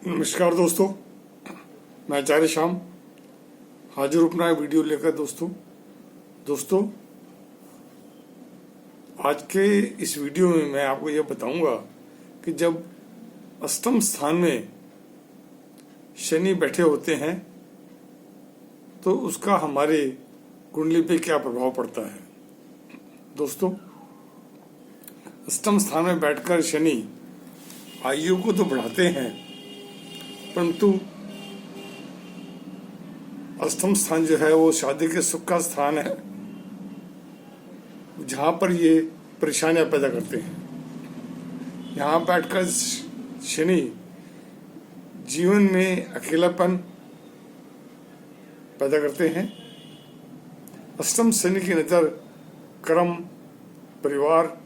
नमस्कार दोस्तों, मैं आचार्य श्याम हाजिर अपना वीडियो लेकर। दोस्तों आज के इस वीडियो में मैं आपको यह बताऊंगा कि जब अष्टम स्थान में शनि बैठे होते हैं तो उसका हमारे कुंडली पे क्या प्रभाव पड़ता है। दोस्तों, अष्टम स्थान में बैठकर शनि आयु को तो बढ़ाते हैं, परंतु अष्टम स्थान जो है वो शादी के सुख का स्थान है, जहां पर ये परेशानियां पैदा करते हैं। यहाँ बैठकर शनि जीवन में अकेलापन पैदा करते हैं। अष्टम शनि की नजर कर्म, परिवार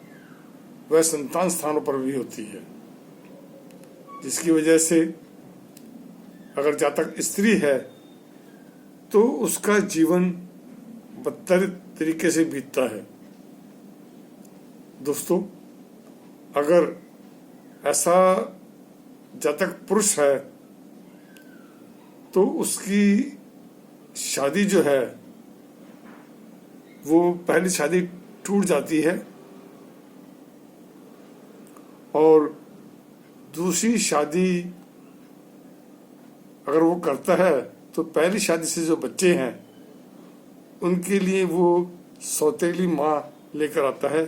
व संतान स्थानों पर भी होती है, जिसकी वजह से अगर जातक स्त्री है तो उसका जीवन बदतर तरीके से बीतता है। दोस्तों, अगर ऐसा जातक पुरुष है तो उसकी शादी जो है वो पहली शादी टूट जाती है और दूसरी शादी अगर वो करता है तो पहली शादी से जो बच्चे हैं उनके लिए वो सौतेली माँ लेकर आता है,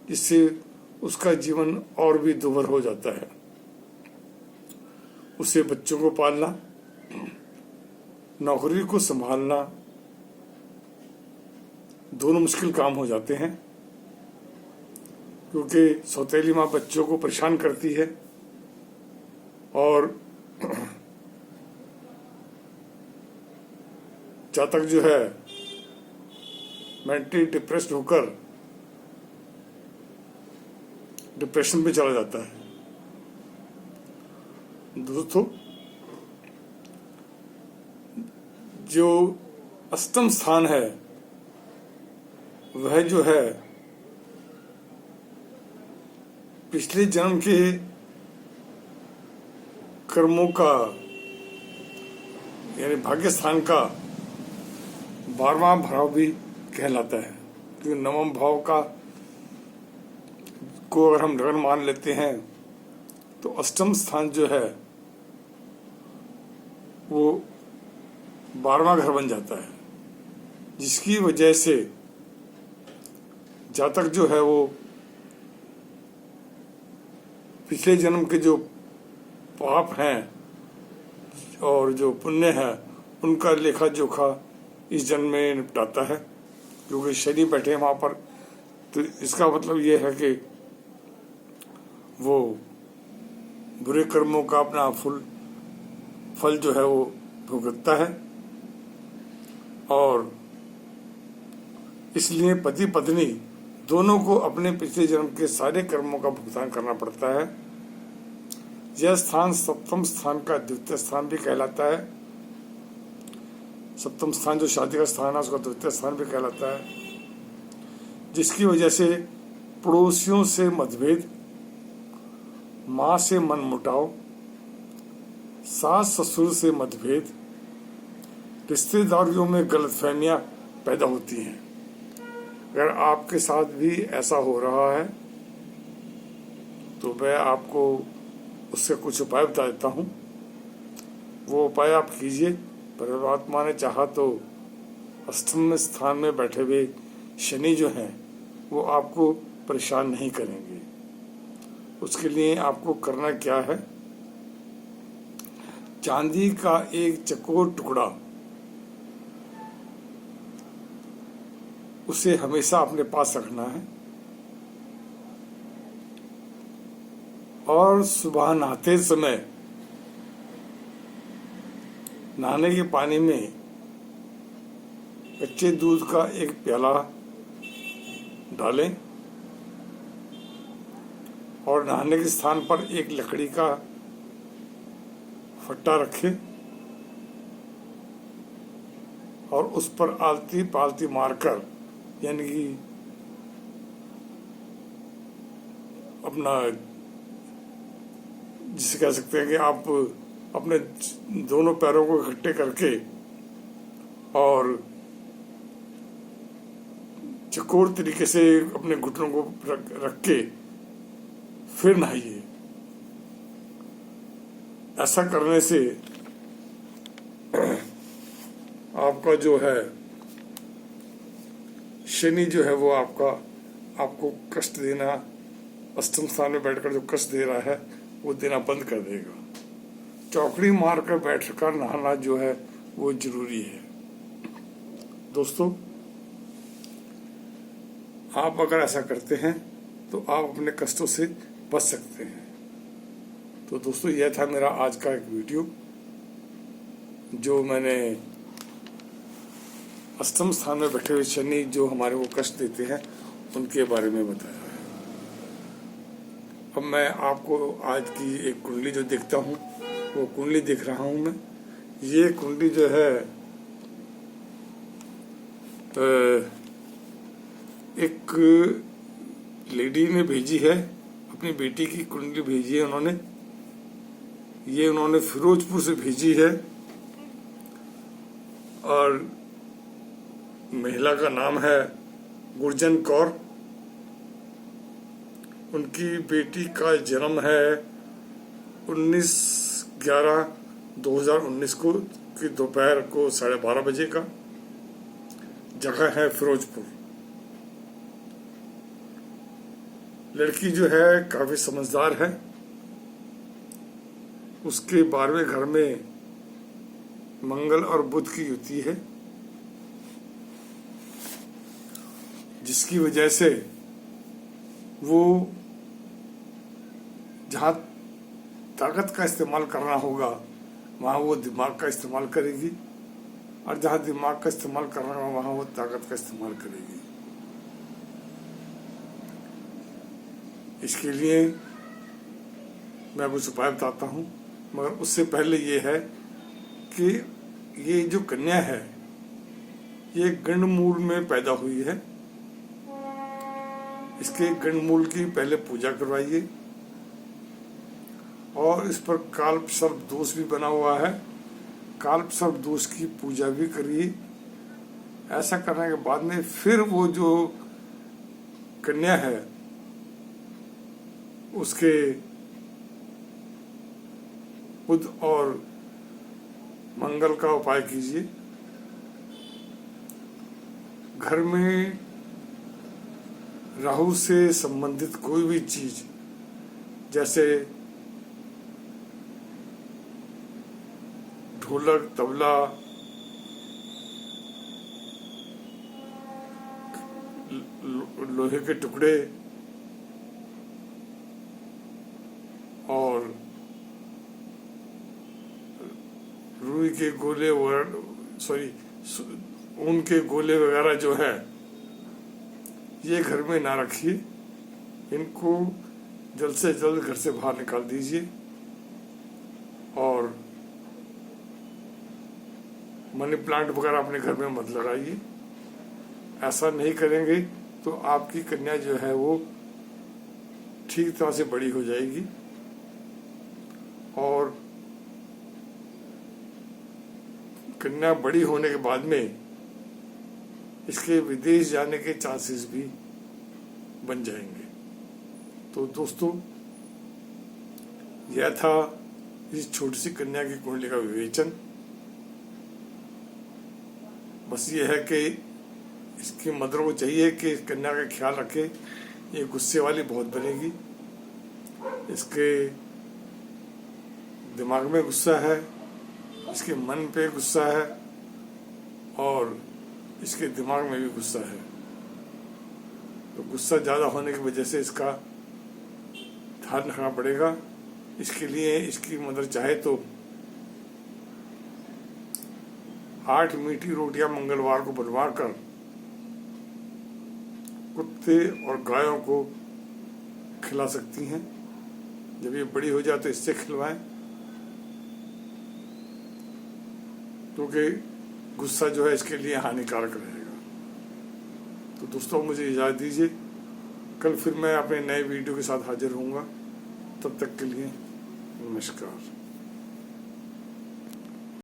जिससे उसका जीवन और भी दुभर हो जाता है। उसे बच्चों को पालना, नौकरी को संभालना दोनों मुश्किल काम हो जाते हैं, क्योंकि सौतेली माँ बच्चों को परेशान करती है और जातक जो है मेंटली डिप्रेस्ड होकर डिप्रेशन में चला जाता है। दोस्तों, जो अष्टम स्थान है वह जो है पिछले जन्म के कर्मों का यानी भाग्य स्थान का 12वां भाव भी कहलाता है, क्योंकि 9वां भाव का को अगर हम लगन मान लेते हैं तो अष्टम स्थान जो है वो 12वां घर बन जाता है, जिसकी वजह से जातक जो है वो पिछले जन्म के जो पाप हैं और जो पुण्य है उनका लेखा जोखा इस जन्म में निपटाता है। क्योंकि शनि बैठे हैं वहाँ पर, तो इसका मतलब ये है कि वो बुरे कर्मों का अपना फल जो है वो भुगतता है और इसलिए पति पत्नी दोनों को अपने पिछले जन्म के सारे कर्मों का भुगतान करना पड़ता है। यह स्थान सप्तम स्थान का द्वितीय स्थान भी कहलाता है। सप्तम स्थान जो शादी का स्थान है उसका द्वितीय स्थान भी कहलाता है, जिसकी वजह से पड़ोसियों से मतभेद, माँ से मनमुटाव, सास ससुर से मतभेद, रिश्तेदारियों में गलतफहमियां पैदा होती हैं। अगर आपके साथ भी ऐसा हो रहा है तो मैं आपको उससे कुछ उपाय बता देता हूँ। वो उपाय आप कीजिए। परमात्मा ने चाहा तो अष्टम स्थान में बैठे हुए शनि जो हैं वो आपको परेशान नहीं करेंगे। उसके लिए आपको करना क्या है, चांदी का एक चकोर टुकड़ा उसे हमेशा अपने पास रखना है और सुबह नहाते समय नहाने के पानी में कच्चे दूध का एक प्याला डालें और नहाने के स्थान पर एक लकड़ी का फट्टा रखें और उस पर आलती पालती मारकर, यानी कि अपना जिसे कह सकते हैं कि आप अपने दोनों पैरों को इकट्ठे करके और चकोर तरीके से अपने घुटनों को रख के फिर नहाइए। ऐसा करने से आपका जो है शनि जो है वो आपको कष्ट देना, अष्टम स्थान में बैठकर जो कष्ट दे रहा है वो देना बंद कर देगा। चौकड़ी मारकर बैठकर नहाना जो है वो जरूरी है। दोस्तों, आप अगर ऐसा करते हैं तो आप अपने कष्टों से बच सकते हैं। तो दोस्तों, यह था मेरा आज का एक वीडियो जो मैंने अष्टम स्थान में बैठे हुए शनि जो हमारे को कष्ट देते हैं उनके बारे में बताया है। अब मैं आपको आज की एक कुंडली जो देखता हूँ वो कुंडली देख रहा हूँ मैं। ये कुंडली जो है एक लेडी ने भेजी है, अपनी बेटी की कुंडली भेजी है उन्होंने। ये उन्होंने फिरोजपुर से भेजी है और महिला का नाम है गुरजन कौर। उनकी बेटी का जन्म है 19/11/2019 को की दोपहर को 12:30 बजे का। जगह है फिरोजपुर। लड़की जो है काफी समझदार है। उसके 12वें घर में मंगल और बुध की युति है, जिसकी वजह से वो जहाँ ताकत का इस्तेमाल करना होगा वहाँ वो दिमाग का इस्तेमाल करेगी, और जहाँ दिमाग का इस्तेमाल करना होगा वहाँ वो ताकत का इस्तेमाल करेगी। इसके लिए मैं कुछ उपाय बताता हूँ, मगर उससे पहले ये है कि ये जो कन्या है ये गंडमूल में पैदा हुई है। इसके गंडमूल की पहले पूजा करवाइए और इस पर काल्प सर्प दोष भी बना हुआ है, काल्प सर्प दोष की पूजा भी करिए। ऐसा करने के बाद में फिर वो जो कन्या है उसके बुध और मंगल का उपाय कीजिए। घर में राहु से संबंधित कोई भी चीज जैसे ढोलक, तबला, लोहे के टुकड़े और रुई के गोले ऊन के गोले वगैरह जो है ये घर में ना रखिए। इनको जल्द से जल्द घर से बाहर निकाल दीजिए और मनी प्लांट वगैरह अपने घर में मत लगाइए। ऐसा नहीं करेंगे तो आपकी कन्या जो है वो ठीक तरह से बड़ी हो जाएगी और कन्या बड़ी होने के बाद में इसके विदेश जाने के चांसेस भी बन जाएंगे। तो दोस्तों, यह था इस छोटी सी कन्या की कुंडली का विवेचन। बस ये है कि इसकी मदर को चाहिए कि इस कन्या का ख्याल रखे। ये गुस्से वाली बहुत बनेगी, इसके दिमाग में गुस्सा है, इसके मन पे गुस्सा है और इसके दिमाग में भी गुस्सा है। तो गुस्सा ज़्यादा होने की वजह से इसका ध्यान रखना पड़ेगा। इसके लिए इसकी मदर चाहे तो 8 मीठी रोटियां मंगलवार को बनवा कर कुत्ते और गायों को खिला सकती हैं। जब ये बड़ी हो जाए तो इससे खिलवाएं, क्योंकि गुस्सा जो है इसके लिए हानिकारक रहेगा। तो दोस्तों, मुझे इजाज़त दीजिए। कल फिर मैं अपने नए वीडियो के साथ हाजिर होऊंगा। तब तक के लिए नमस्कार।